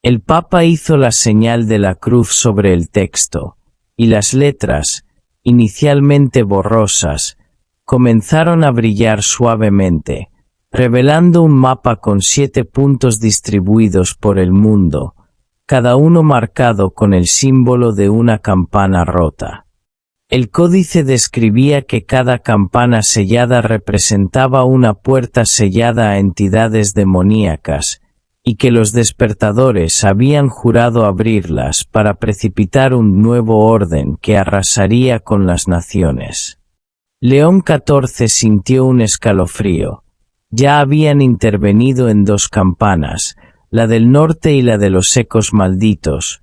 El Papa hizo la señal de la cruz sobre el texto, y las letras, inicialmente borrosas, comenzaron a brillar suavemente, revelando un mapa con 7 puntos distribuidos por el mundo, cada uno marcado con el símbolo de una campana rota. El códice describía que cada campana sellada representaba una puerta sellada a entidades demoníacas, y que los despertadores habían jurado abrirlas para precipitar un nuevo orden que arrasaría con las naciones. León XIV sintió un escalofrío. Ya habían intervenido en 2 campanas, la del norte y la de los ecos malditos,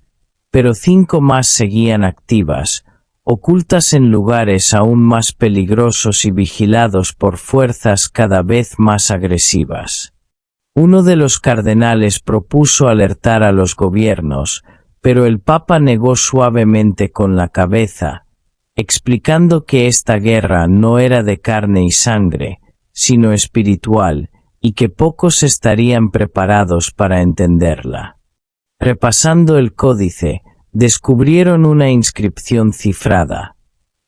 pero 5 más seguían activas, ocultas en lugares aún más peligrosos y vigilados por fuerzas cada vez más agresivas. Uno de los cardenales propuso alertar a los gobiernos, pero el Papa negó suavemente con la cabeza, explicando que esta guerra no era de carne y sangre, sino espiritual, y que pocos estarían preparados para entenderla. Repasando el códice, descubrieron una inscripción cifrada,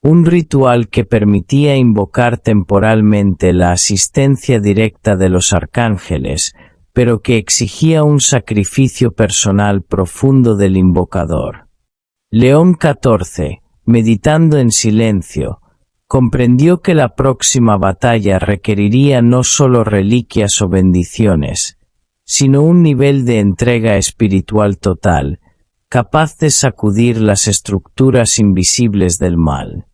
un ritual que permitía invocar temporalmente la asistencia directa de los arcángeles, pero que exigía un sacrificio personal profundo del invocador. León XIV, meditando en silencio, comprendió que la próxima batalla requeriría no solo reliquias o bendiciones, sino un nivel de entrega espiritual total, capaz de sacudir las estructuras invisibles del mal.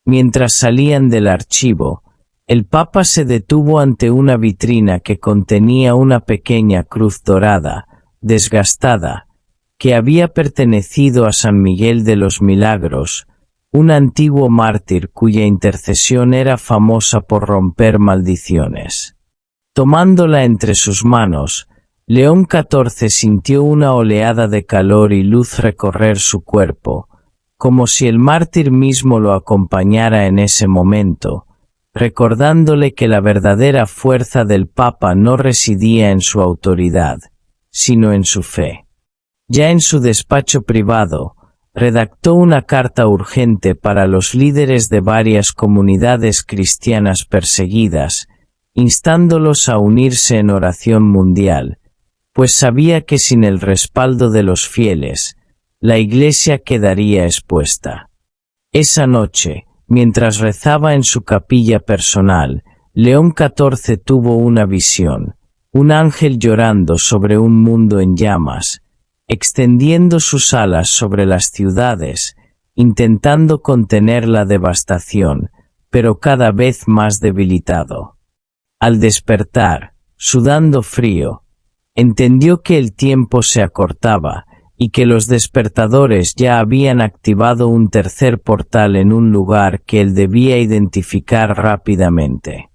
Mientras salían del archivo, El Papa se detuvo ante una vitrina que contenía una pequeña cruz dorada, desgastada, que había pertenecido a San Miguel de los Milagros, un antiguo mártir cuya intercesión era famosa por romper maldiciones. Tomándola entre sus manos, León XIV sintió una oleada de calor y luz recorrer su cuerpo, como si el mártir mismo lo acompañara en ese momento, recordándole que la verdadera fuerza del Papa no residía en su autoridad, sino en su fe. Ya en su despacho privado, redactó una carta urgente para los líderes de varias comunidades cristianas perseguidas, instándolos a unirse en oración mundial, pues sabía que sin el respaldo de los fieles, la Iglesia quedaría expuesta. Esa noche, mientras rezaba en su capilla personal, León XIV tuvo una visión, un ángel llorando sobre un mundo en llamas, extendiendo sus alas sobre las ciudades, intentando contener la devastación, pero cada vez más debilitado. Al despertar, sudando frío, entendió que el tiempo se acortaba y que los despertadores ya habían activado un tercer portal en un lugar que él debía identificar rápidamente.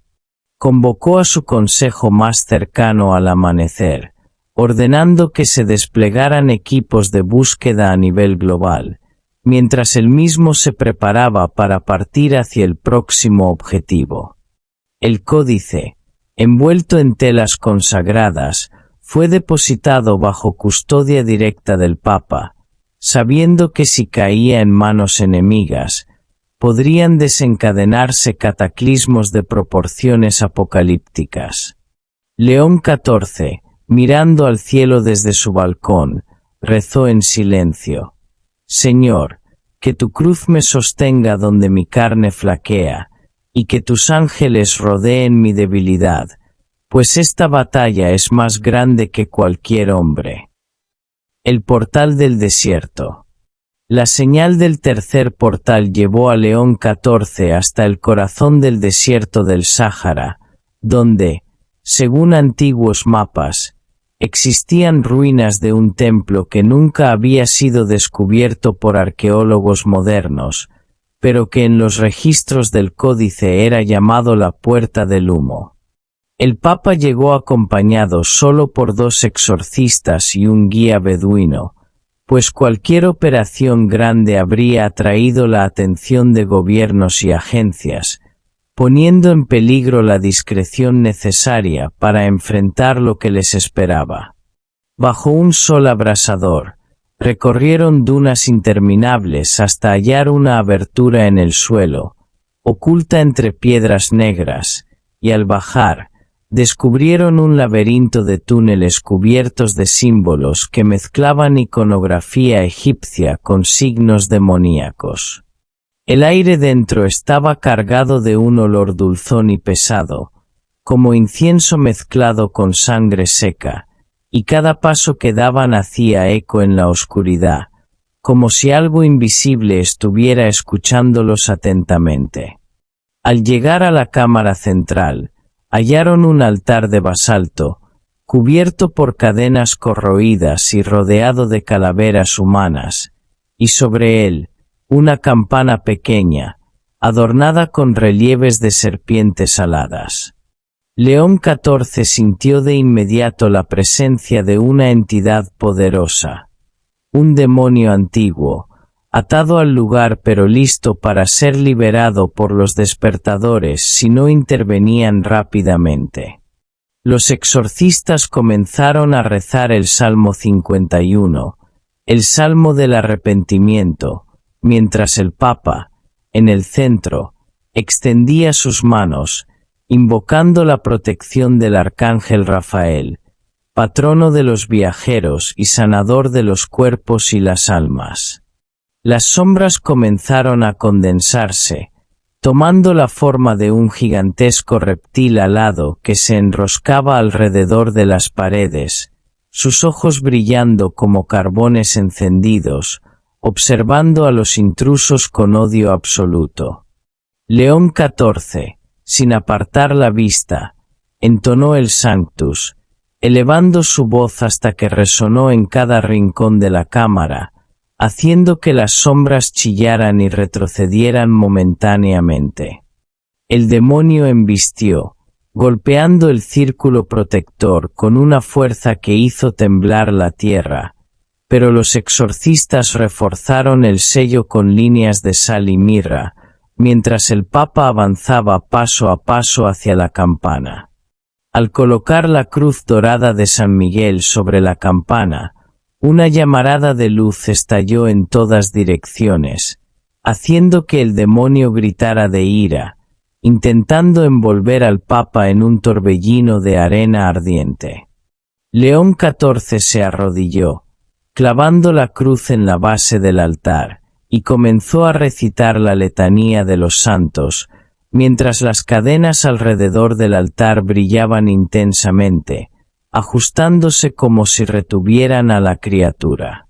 Convocó a su consejo más cercano al amanecer, ordenando que se desplegaran equipos de búsqueda a nivel global, mientras él mismo se preparaba para partir hacia el próximo objetivo. El códice, envuelto en telas consagradas, fue depositado bajo custodia directa del Papa, sabiendo que si caía en manos enemigas, podrían desencadenarse cataclismos de proporciones apocalípticas. León XIV, mirando al cielo desde su balcón, rezó en silencio: Señor, que tu cruz me sostenga donde mi carne flaquea, y que tus ángeles rodeen mi debilidad, pues esta batalla es más grande que cualquier hombre. El portal del desierto. La señal del tercer portal llevó a León XIV hasta el corazón del desierto del Sáhara, donde, según antiguos mapas, existían ruinas de un templo que nunca había sido descubierto por arqueólogos modernos, pero que en los registros del códice era llamado la Puerta del Humo. El Papa llegó acompañado solo por 2 exorcistas y un guía beduino, pues cualquier operación grande habría atraído la atención de gobiernos y agencias, poniendo en peligro la discreción necesaria para enfrentar lo que les esperaba. Bajo un sol abrasador, recorrieron dunas interminables hasta hallar una abertura en el suelo, oculta entre piedras negras, y al bajar, descubrieron un laberinto de túneles cubiertos de símbolos que mezclaban iconografía egipcia con signos demoníacos. El aire dentro estaba cargado de un olor dulzón y pesado, como incienso mezclado con sangre seca, y cada paso que daban hacía eco en la oscuridad, como si algo invisible estuviera escuchándolos atentamente. Al llegar a la cámara central, hallaron un altar de basalto, cubierto por cadenas corroídas y rodeado de calaveras humanas, y sobre él, una campana pequeña, adornada con relieves de serpientes aladas. León XIV sintió de inmediato la presencia de una entidad poderosa, un demonio antiguo, atado al lugar pero listo para ser liberado por los despertadores si no intervenían rápidamente. Los exorcistas comenzaron a rezar el Salmo 51, el Salmo del arrepentimiento, mientras el Papa, en el centro, extendía sus manos, invocando la protección del arcángel Rafael, patrono de los viajeros y sanador de los cuerpos y las almas. Las sombras comenzaron a condensarse, tomando la forma de un gigantesco reptil alado que se enroscaba alrededor de las paredes, sus ojos brillando como carbones encendidos, observando a los intrusos con odio absoluto. León XIV, sin apartar la vista, entonó el Sanctus, elevando su voz hasta que resonó en cada rincón de la cámara, haciendo que las sombras chillaran y retrocedieran momentáneamente. El demonio embistió, golpeando el círculo protector con una fuerza que hizo temblar la tierra, pero los exorcistas reforzaron el sello con líneas de sal y mirra, mientras el Papa avanzaba paso a paso hacia la campana. Al colocar la cruz dorada de San Miguel sobre la campana, una llamarada de luz estalló en todas direcciones, haciendo que el demonio gritara de ira, intentando envolver al Papa en un torbellino de arena ardiente. León XIV se arrodilló, clavando la cruz en la base del altar, y comenzó a recitar la letanía de los santos, mientras las cadenas alrededor del altar brillaban intensamente, ajustándose como si retuvieran a la criatura.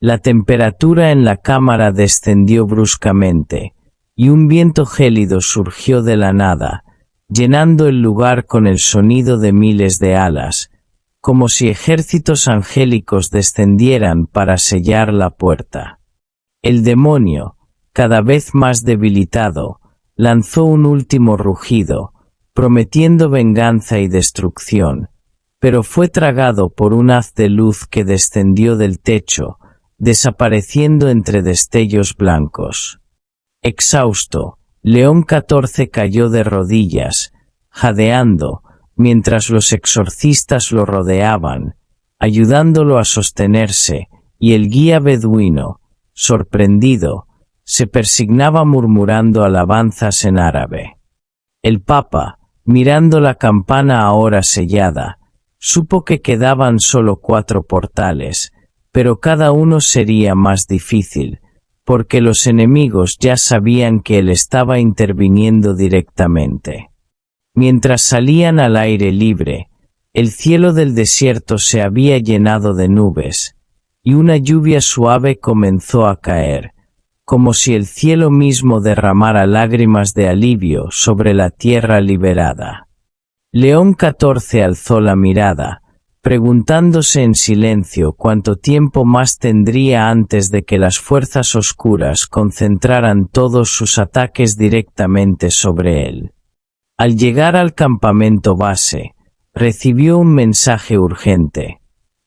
La temperatura en la cámara descendió bruscamente, y un viento gélido surgió de la nada, llenando el lugar con el sonido de miles de alas, como si ejércitos angélicos descendieran para sellar la puerta. El demonio, cada vez más debilitado, lanzó un último rugido, prometiendo venganza y destrucción, pero fue tragado por un haz de luz que descendió del techo, desapareciendo entre destellos blancos. Exhausto, León XIV cayó de rodillas, jadeando, mientras los exorcistas lo rodeaban, ayudándolo a sostenerse, y el guía beduino, sorprendido, se persignaba murmurando alabanzas en árabe. El Papa, mirando la campana ahora sellada, supo que quedaban solo 4 portales, pero cada uno sería más difícil, porque los enemigos ya sabían que él estaba interviniendo directamente. Mientras salían al aire libre, el cielo del desierto se había llenado de nubes, y una lluvia suave comenzó a caer, como si el cielo mismo derramara lágrimas de alivio sobre la tierra liberada. León XIV alzó la mirada, preguntándose en silencio cuánto tiempo más tendría antes de que las fuerzas oscuras concentraran todos sus ataques directamente sobre él. Al llegar al campamento base, recibió un mensaje urgente.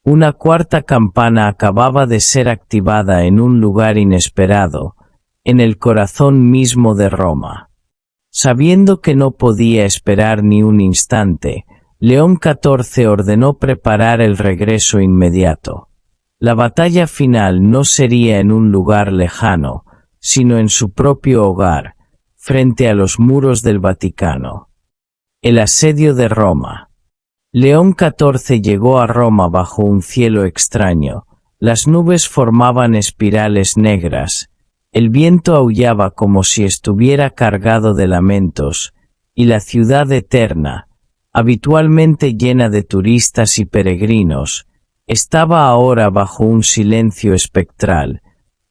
Una 4ª campana acababa de ser activada en un lugar inesperado, en el corazón mismo de Roma. Sabiendo que no podía esperar ni un instante, León XIV ordenó preparar el regreso inmediato. La batalla final no sería en un lugar lejano, sino en su propio hogar, frente a los muros del Vaticano. El asedio de Roma. León XIV llegó a Roma bajo un cielo extraño, las nubes formaban espirales negras, el viento aullaba como si estuviera cargado de lamentos, y la ciudad eterna, habitualmente llena de turistas y peregrinos, estaba ahora bajo un silencio espectral,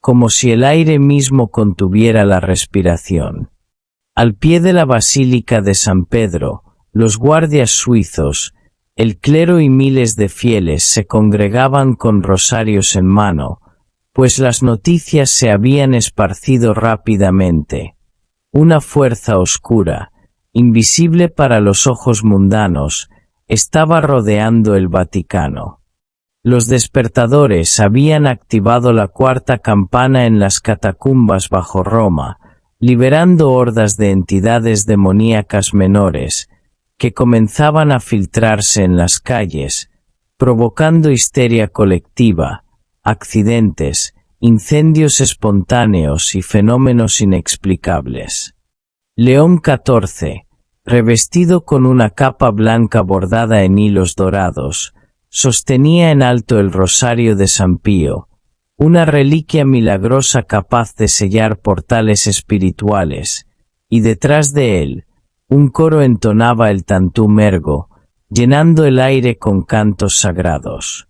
como si el aire mismo contuviera la respiración. Al pie de la Basílica de San Pedro, los guardias suizos, el clero y miles de fieles se congregaban con rosarios en mano, pues las noticias se habían esparcido rápidamente. Una fuerza oscura, invisible para los ojos mundanos, estaba rodeando el Vaticano. Los despertadores habían activado la 4ª campana en las catacumbas bajo Roma, liberando hordas de entidades demoníacas menores, que comenzaban a filtrarse en las calles, provocando histeria colectiva, accidentes, incendios espontáneos y fenómenos inexplicables. León XIV, revestido con una capa blanca bordada en hilos dorados, sostenía en alto el rosario de San Pío, una reliquia milagrosa capaz de sellar portales espirituales, y detrás de él, un coro entonaba el Tantum Ergo, llenando el aire con cantos sagrados.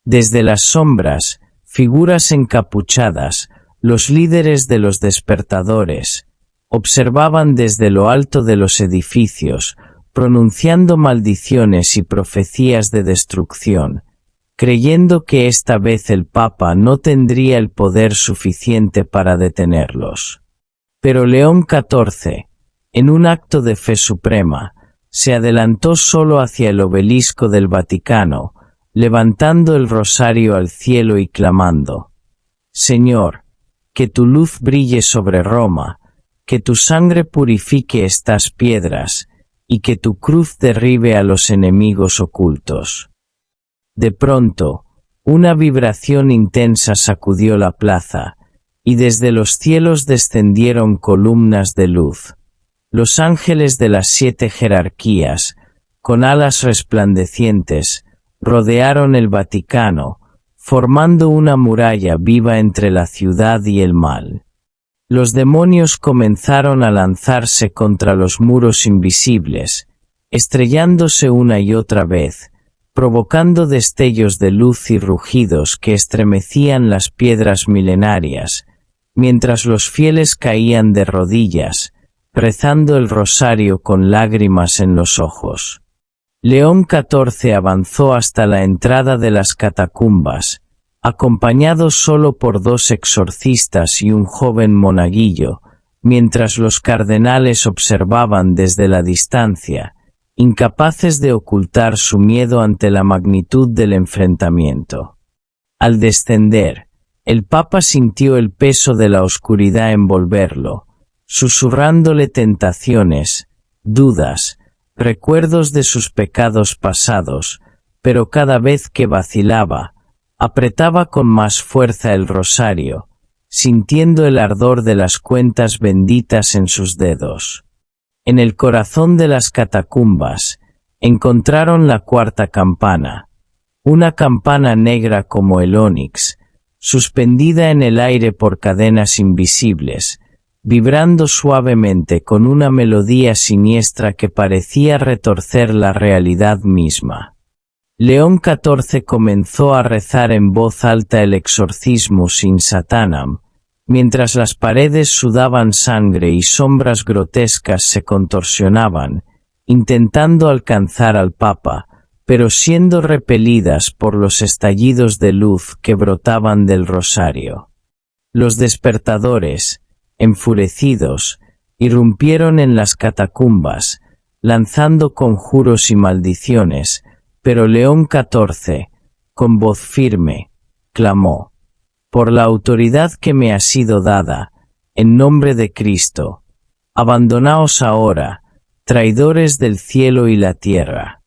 Desde las sombras, figuras encapuchadas, los líderes de los despertadores, observaban desde lo alto de los edificios, pronunciando maldiciones y profecías de destrucción, creyendo que esta vez el Papa no tendría el poder suficiente para detenerlos. Pero León XIV, en un acto de fe suprema, se adelantó solo hacia el obelisco del Vaticano, levantando el rosario al cielo y clamando: «Señor, que tu luz brille sobre Roma, que tu sangre purifique estas piedras, y que tu cruz derribe a los enemigos ocultos». De pronto, una vibración intensa sacudió la plaza, y desde los cielos descendieron columnas de luz. Los ángeles de las 7 jerarquías, con alas resplandecientes, rodearon el Vaticano, formando una muralla viva entre la ciudad y el mal. Los demonios comenzaron a lanzarse contra los muros invisibles, estrellándose una y otra vez, provocando destellos de luz y rugidos que estremecían las piedras milenarias, mientras los fieles caían de rodillas, rezando el rosario con lágrimas en los ojos. León XIV avanzó hasta la entrada de las catacumbas, acompañado solo por 2 exorcistas y un joven monaguillo, mientras los cardenales observaban desde la distancia, incapaces de ocultar su miedo ante la magnitud del enfrentamiento. Al descender, el Papa sintió el peso de la oscuridad envolverlo, susurrándole tentaciones, dudas, recuerdos de sus pecados pasados, pero cada vez que vacilaba, apretaba con más fuerza el rosario, sintiendo el ardor de las cuentas benditas en sus dedos. En el corazón de las catacumbas, encontraron la 4ª campana, una campana negra como el ónix, suspendida en el aire por cadenas invisibles, vibrando suavemente con una melodía siniestra que parecía retorcer la realidad misma. León XIV comenzó a rezar en voz alta el Exorcismus in Satanam, mientras las paredes sudaban sangre y sombras grotescas se contorsionaban, intentando alcanzar al Papa, pero siendo repelidas por los estallidos de luz que brotaban del rosario. Los despertadores, enfurecidos, irrumpieron en las catacumbas, lanzando conjuros y maldiciones, pero León XIV, con voz firme, clamó: «Por la autoridad que me ha sido dada, en nombre de Cristo, abandonaos ahora, traidores del cielo y la tierra».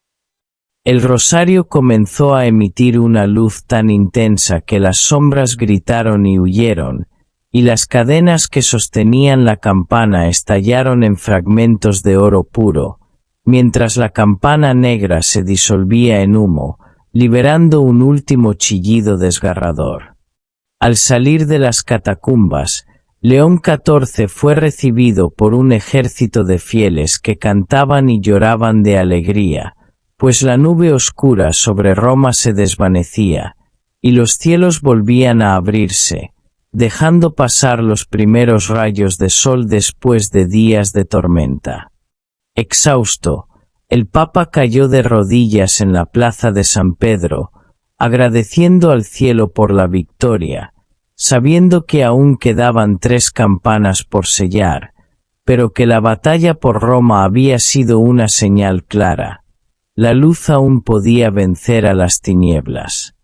El rosario comenzó a emitir una luz tan intensa que las sombras gritaron y huyeron, y las cadenas que sostenían la campana estallaron en fragmentos de oro puro, mientras la campana negra se disolvía en humo, liberando un último chillido desgarrador. Al salir de las catacumbas, León XIV fue recibido por un ejército de fieles que cantaban y lloraban de alegría, pues la nube oscura sobre Roma se desvanecía, y los cielos volvían a abrirse, dejando pasar los primeros rayos de sol después de días de tormenta. Exhausto, el Papa cayó de rodillas en la plaza de San Pedro, agradeciendo al cielo por la victoria, sabiendo que aún quedaban 3 campanas por sellar, pero que la batalla por Roma había sido una señal clara. La luz aún podía vencer a las tinieblas.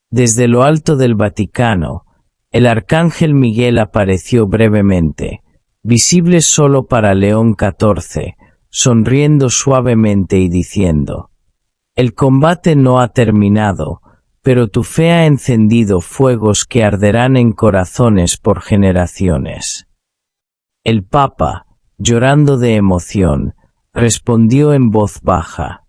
Desde lo alto del Vaticano, el arcángel Miguel apareció brevemente, visible solo para León XIV, sonriendo suavemente y diciendo: «El combate no ha terminado, pero tu fe ha encendido fuegos que arderán en corazones por generaciones». El Papa, llorando de emoción, respondió en voz baja: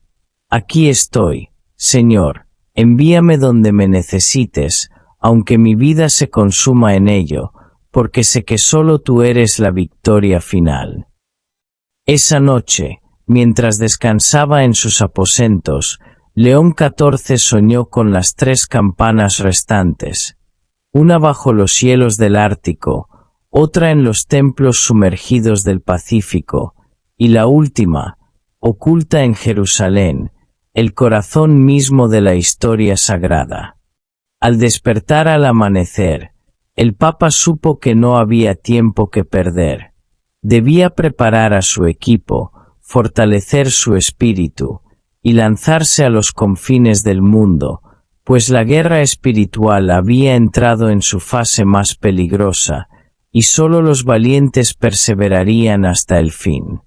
«Aquí estoy, Señor, envíame donde me necesites, aunque mi vida se consuma en ello, porque sé que solo tú eres la victoria final». Esa noche, mientras descansaba en sus aposentos, León XIV soñó con las 3 campanas restantes, una bajo los hielos del Ártico, otra en los templos sumergidos del Pacífico, y la última, oculta en Jerusalén, el corazón mismo de la historia sagrada. Al despertar al amanecer, el Papa supo que no había tiempo que perder. Debía preparar a su equipo, fortalecer su espíritu, y lanzarse a los confines del mundo, pues la guerra espiritual había entrado en su fase más peligrosa, y solo los valientes perseverarían hasta el fin.